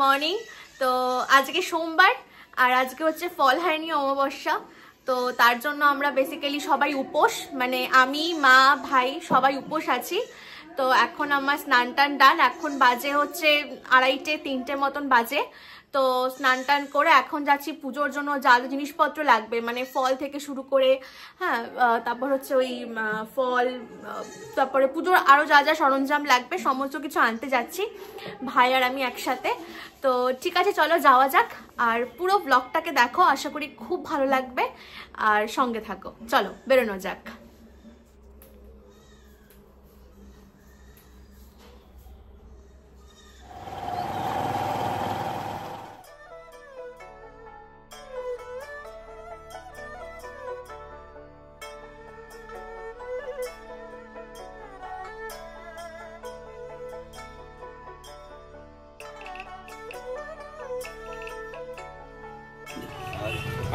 Morning. তো আজকে সোমবার আর আজকে হচ্ছে ফলহারিণী অমাবস্যা। তো তার জন্য আমরা বেসিক্যালি সবাই উপোস, মানে আমি, মা, ভাই সবাই উপোস আছি। তো এখন আমার স্নান টান ডান, এখন বাজে হচ্ছে 2:30 3টে মতন বাজে। তো স্নান টান করে এখন যাচ্ছি পুজোর জন্য যা যা জিনিসপত্র লাগবে, মানে ফল থেকে শুরু করে, হ্যাঁ, তারপর হচ্ছে ওই ফল, তারপরে পুজোর আরও যা যা সরঞ্জাম লাগবে সমস্ত কিছু আনতে যাচ্ছি ভাই আর আমি একসাথে। তো ঠিক আছে, চলো যাওয়া যাক। আর পুরো ব্লগটাকে দেখো, আশা করি খুব ভালো লাগবে। আর সঙ্গে থাকো, চলো বেরোনো যাক।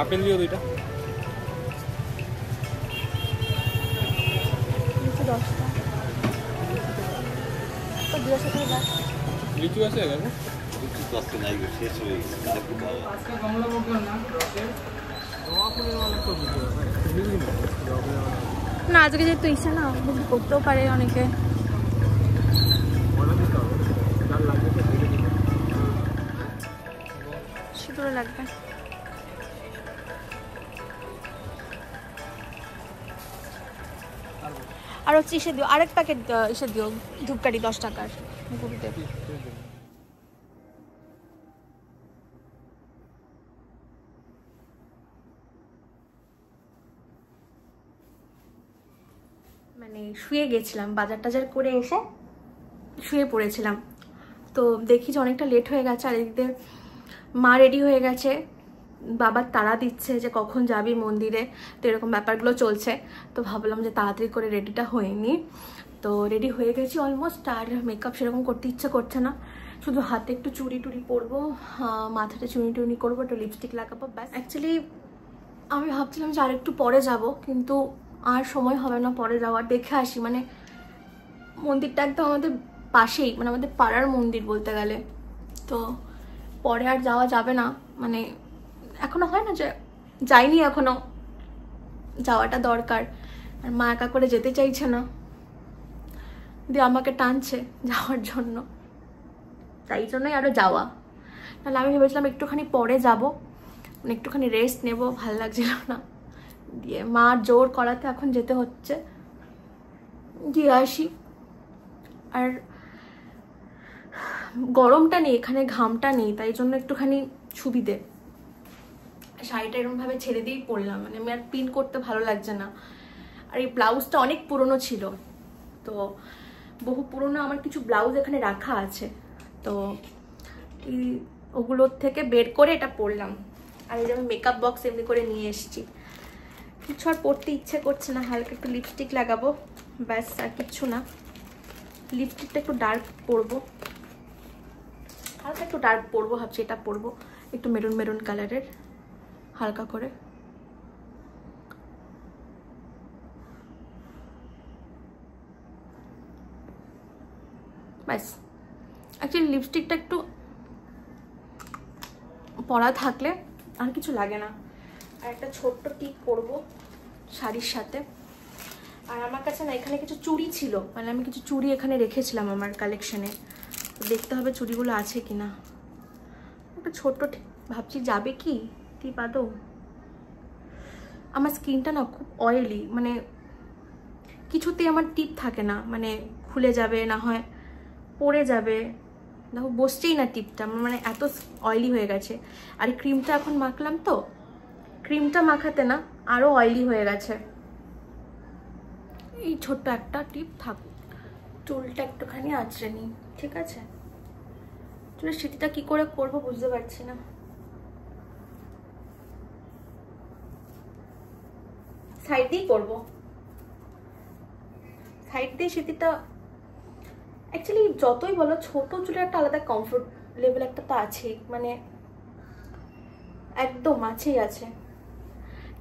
আপেল দিও দুইটা। লিচু আছে এখানে? না আজকে যেহেতু ইচ্ছা না, করতেও পারে অনেকে। সিঁদুরও লাগবে। আর হচ্ছে ইসে দিও, আরেক প্যাকেট ইসে দিও, ধূপকাঠি 10 টাকার। মানে শুয়ে গেছিলাম, বাজার টাজার করে এসে শুয়ে পড়েছিলাম। তো দেখি যে অনেকটা লেট হয়ে গেছে, আর এদিকে মা রেডি হয়ে গেছে, বাবার তাড়া দিচ্ছে যে কখন যাবি মন্দিরে। তো এরকম ব্যাপারগুলো চলছে। তো ভাবলাম যে তাড়াতাড়ি করে রেডিটা হয়নি। তো রেডি হয়ে গেছি অলমোস্ট। আর মেকআপ সেরকম করতে ইচ্ছে করছে না, শুধু হাতে একটু চুড়ি টুড়ি পরবো, মাথাতে চুড়ি টুড়ি করবো, একটু লিপস্টিক লাগাবো, ব্যাস। অ্যাকচুয়ালি আমি ভাবছিলাম যে আর একটু পরে যাব, কিন্তু আর সময় হবে না পরে যাওয়ার। দেখে আসি, মানে মন্দিরটা একদম আমাদের পাশেই, মানে আমাদের পাড়ার মন্দির বলতে গেলে। তো পরে আর যাওয়া যাবে না, মানে এখনো হয় না যে যাইনি, এখনো যাওয়াটা দরকার। আর মা একা করে যেতে চাইছে না, দিয়ে আমাকে টানছে যাওয়ার জন্য, তাই জন্যই আরো যাওয়া। তাহলে আমি ভেবেছিলাম একটুখানি পরে যাব, মানে একটুখানি রেস্ট নেব, ভালো লাগছিল না। দিয়ে মা জোর করাতে এখন যেতে হচ্ছে, দিয়ে আসি। আর গরমটা নেই এখানে, ঘামটা নেই, তাই জন্য একটুখানি সুবিধে। শাড়িটা এরকমভাবে ছেড়ে দিয়েই পরলাম, মানে আমি আর পিন করতে ভালো লাগছে না। আর এই ব্লাউজটা অনেক পুরনো ছিল, তো বহু পুরনো আমার কিছু ব্লাউজ এখানে রাখা আছে, তো এই ওগুলোর থেকে বের করে এটা পরলাম। আর এই যে আমি মেকআপ বক্স এমনি করে নিয়ে এসেছি। কিছু আর পরতে ইচ্ছে করছে না, হালকা একটু লিপস্টিক লাগাবো, ব্যাস, আর কিচ্ছু না। লিপস্টিকটা একটু ডার্ক পরবো, হালকা একটু ডার্ক পরবো, ভাবছি এটা পরবো একটু মেরুন মেরুন কালারের, হালকা করে। ব্যাস, অ্যাকচুয়ালি লিপস্টিকটা একটু পরা থাকলে আর কিছু লাগে না। আর একটা ছোট্ট টিপ পরবো শাড়ির সাথে। আর আমার কাছে না এখানে কিছু চুড়ি ছিল, মানে আমি কিছু চুড়ি এখানে রেখেছিলাম আমার কালেকশনে, দেখতে হবে চুড়িগুলো আছে কিনা। একটা ছোট্ট ভাবছি যাবে কি টিপ আদৌ। আমার স্কিনটা না খুব অয়েলি, মানে কিছুতেই আমার টিপ থাকে না, মানে খুলে যাবে, না হয় পড়ে যাবে, দেখো বসছেই না টিপটা, আমার মানে এত অয়েলি হয়ে গেছে। আর ক্রিমটা এখন মাখলাম, তো ক্রিমটা মাখাতে না আরো অয়েলি হয়ে গেছে। এই ছোট্ট একটা টিপ থাকুক। চুলটা একটুখানি আঁচড়ে নিই, ঠিক আছে? চুলের সিঁথিটা কি করে করবো বুঝতে পারছি না। সাইড দিয়েই করবো, সাইড দিয়ে সিঁথিটা। অ্যাকচুয়ালি যতই বলো ছোট চুলের একটা আলাদা কমফোর্ট লেভেল একটা তো আছেই, মানে একদম আছেই আছে।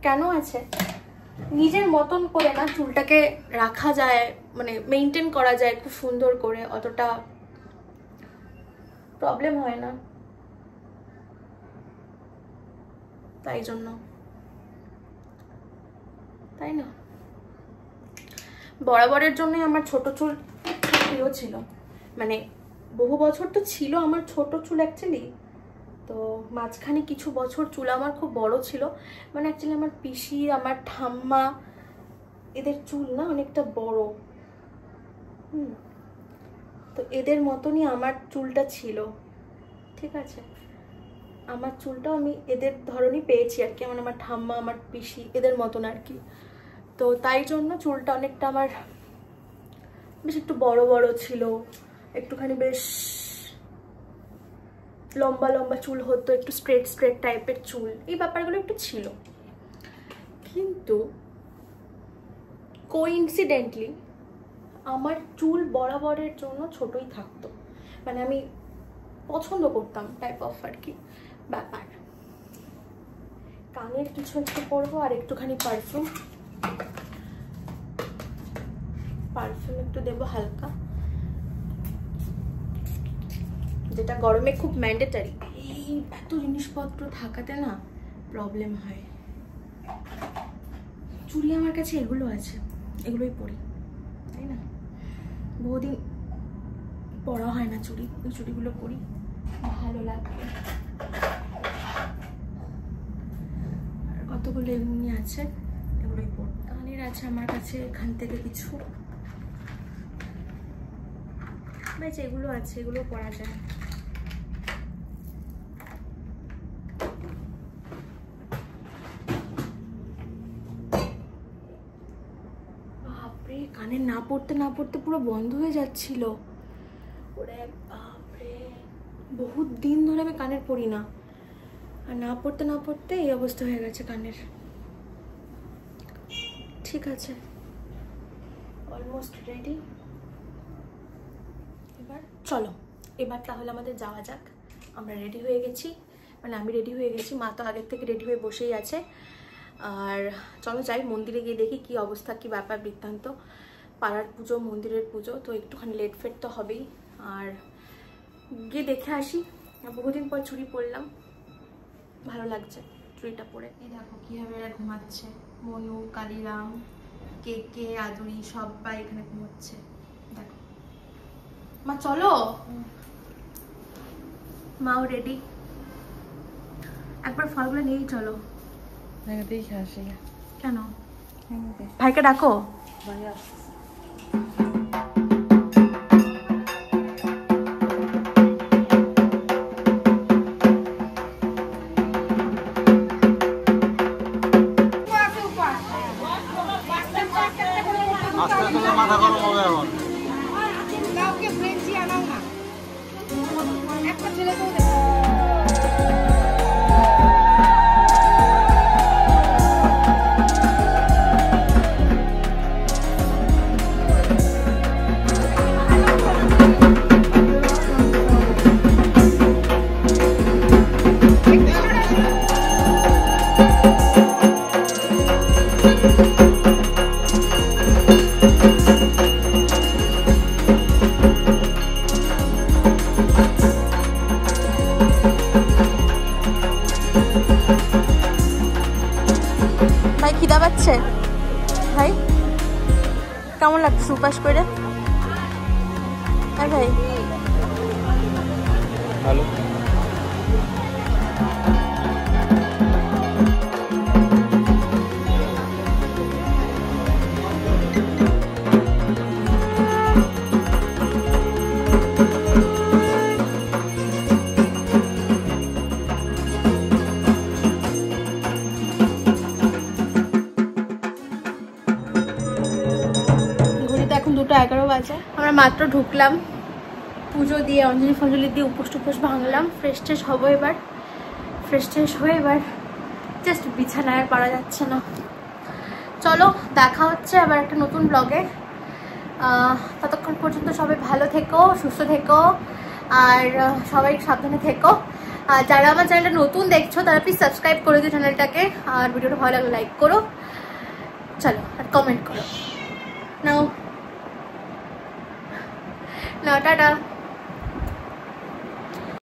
কেন আছে? নিজের মতন করে না চুলটাকে রাখা যায়, মানে মেনটেন করা যায় খুব সুন্দর করে, অতটা প্রবলেম হয় না। তাই জন্য, তাই না? বরাবরের জন্যই আমার ছোট চুল প্রিয় ছিল, মানে বহু বছর তো ছিল আমার ছোট চুল অ্যাকচুয়ালি। তো মাঝখানে কিছু বছর চুল আমার খুব বড় ছিল, মানে অ্যাকচুয়ালি আমার পিসি, আমার ঠাম্মা, এদের চুল না অনেকটা বড়। তো এদের মতনই আমার চুলটা ছিল, ঠিক আছে? আমার চুলটাও আমি এদের ধরনই পেয়েছি আর কি, আমার ঠাম্মা, আমার পিসি, এদের মতন আর কি। তো তাই জন্য চুলটা অনেকটা আমার বেশ একটু বড় বড় ছিল, একটুখানি বেশ লম্বা লম্বা চুল হতো, একটু স্ট্রেট স্ট্রেট টাইপের চুল, এই ব্যাপারগুলো একটু ছিল। কিন্তু কোইন্সিডেন্টলি আমার চুল বরাবরের জন্য ছোটই থাকতো, মানে আমি পছন্দ করতাম টাইপ অফ আর কি ব্যাপার। কানের কিছু একটু পরবো আর একটুখানি পারফিউম একটু দেবো হালকা, যেটা গরমে খুব ম্যান্ডেটারি। এই এত জিনিসপত্র থাকাতে না প্রবলেম হয়। চুড়ি আমার কাছে এগুলো আছে, এগুলোই পরি, তাই না? বহুদিন পরা হয় না চুড়ি, ওই চুড়িগুলো পরি, ভালো লাগে। আর কতগুলো এমনি আছে, এগুলোই পরি। কানের আছে আমার কাছে এখান থেকে কিছু, বেশ এগুলো আছে, এগুলো পরা যায়। বাপরে, কানে না পড়তে পুরো বন্ধ হয়ে যাচ্ছিল। ওরে বাপরে, বহুত দিন ধরে আমি কানের পরি না, আর না পড়তে এই অবস্থা হয়ে গেছে কানের। ঠিক আছে, অলমোস্ট রেডি। এবার চলো, এবার তাহলে আমাদের যাওয়া যাক। আমরা রেডি হয়ে গেছি, মানে আমি রেডি হয়ে গেছি, মা তো আগের থেকে রেডি হয়ে বসেই আছে। আর চলো যাই, মন্দিরে গিয়ে দেখি কি অবস্থা, কি ব্যাপার বৃত্তান্ত। পাড়ার পুজো, মন্দিরের পুজো, তো একটুখানি লেট ফেট তো হবেই। আর গিয়ে দেখে আসি। বহুদিন পর চুড়ি পরলাম, ভালো লাগছে চুড়িটা পরে। এই দেখো কীভাবে এরা ঘুমাচ্ছে, মনু, কালিরাম, কে আদুরি সবাই এখানে ঘুমাচ্ছে। দেখো মা, চলো। মাও রেডি, একবার ফলগুলো নিয়েই চলো। দেখে আসি। কেন? ভাইকে ডাকো। মাথা গরম হবে এখন। কাউকে ফ্রেন্ডসি আনাও না, একটা ছেলেকেও ভাই খিদা পাচ্ছে? ভাই কেমন লাগছে উপাস করে? হ্যাঁ ভাই, ভালো। এখন 2:11 বাজে। আমরা মাত্র ঢুকলাম, পুজো দিয়ে অঞ্জলি ফঞ্জলি দিয়ে উপোস টুপোস ভাঙলাম, ফ্রেশ ট্রেশ হবো এবার। ফ্রেশ ট্রেশ হয়ে এবার জাস্ট বিছানায় আর পারা যাচ্ছে না। চলো দেখা হচ্ছে আবার একটা নতুন ব্লগে। ততক্ষণ পর্যন্ত সবাই ভালো থেকো, সুস্থ থেকো, আর সবাই সাবধানে থেকো। আর যারা আমার চ্যানেলটা নতুন দেখছো তারা প্লিজ সাবস্ক্রাইব করে দিও চ্যানেলটাকে, আর ভিডিওটা ভালো লাগলে লাইক করো, চলো আর কমেন্ট করো। নাও টাটা।